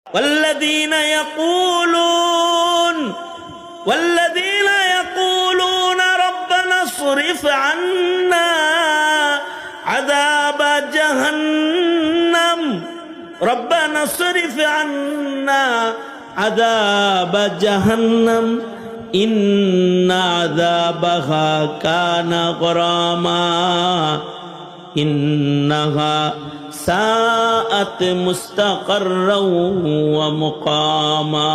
والذين يقولون ربنا اصرف عنا عذاب جهنم ربنا اصرف عنا عذاب جهنم إن عذابها كان غراما إنها সাআত মুস্তাকাররাও ওয়া মুকামা।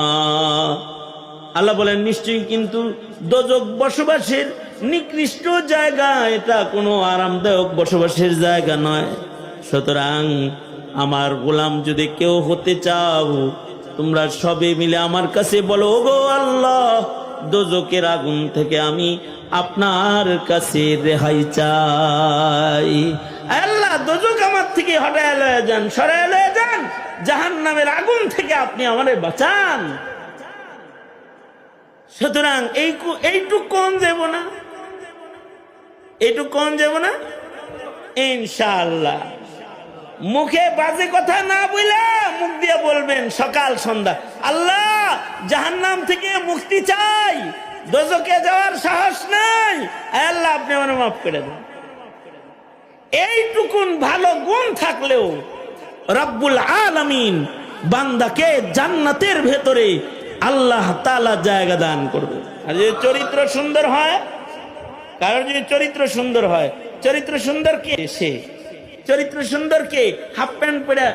আল্লাহ বলেন নিশ্চয়ই কিন্তু দোজখ বসবাসের নিকৃষ্ট জায়গা, এটা কোনো আরামদায়ক বসবাসের জায়গা নয়। সুতরাং আমার গোলাম যদি কেউ হতে চাও, তোমরা সবে মিলে আমার কাছে বলো, ওগো আল্লাহ, দোজখের আগুন থেকে আমি আপনার কাছে রেহাই চাই। আল্লাহ, দোজখ আমার থেকে হটায় লয়ে যান, সরায় লয়ে যান, জাহান্নামের আগুন থেকে আপনি আমারে বাঁচান। সুতরাং এইটুক কোন যাব না, এইটুক কোন যাব না ইনশাআল্লাহ। মুখে বাজে কথা না বলে মুখ দিয়ে বলবেন সকাল সন্ধ্যা, আল্লাহ জাহান্নাম থেকে মুক্তি চাই, দোজখে যাওয়ার সাহস নাই, আল্লাহ আপনি আমার মাফ করে দেন। এইটুকুন ভালো গুণ থাকলেও রব্বুল আলামিন বান্দাকে জান্নাতের ভেতরে আল্লাহ তাআলা জায়গা দান করবে। আর যদি চরিত্র সুন্দর হয়, কারোর যদি চরিত্র সুন্দর হয়, চরিত্র সুন্দর কে? সে। চরিত্র সুন্দর কে? হাফ প্যান্ট পরে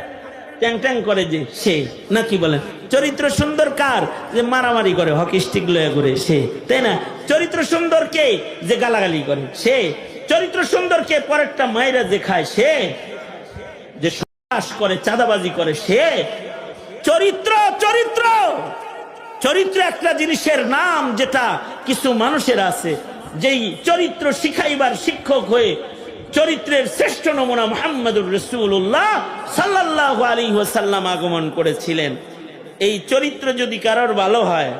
ট্যাং ট্যাং করে যে সে, নাকি বলেন? চরিত্র সুন্দর কার? যে মারামারি করে, হকি স্টিক লয়ে করে সে, তাই না? চরিত্র সুন্দর কে? যে গালাগালি করে সে। চরিত্র সুন্দর কে? পরেরটা মায়েরা যে খায় সে, যে সন্ত্রাস করে, চাঁদাবাজি করে সে। চরিত্র চরিত্র চরিত্র একটা জিনিসের নাম, যেটা কিছু মানুষের আছে, যেই চরিত্র শিখাইবার শিক্ষক হয়ে চরিত্রের শ্রেষ্ঠ নমুনা মুহাম্মদুর রাসূলুল্লাহ সাল্লাল্লাহু আলাইহি ওয়াসাল্লাম আগমন করেছিলেন। এই চরিত্র যদি কারোর ভালো হয়,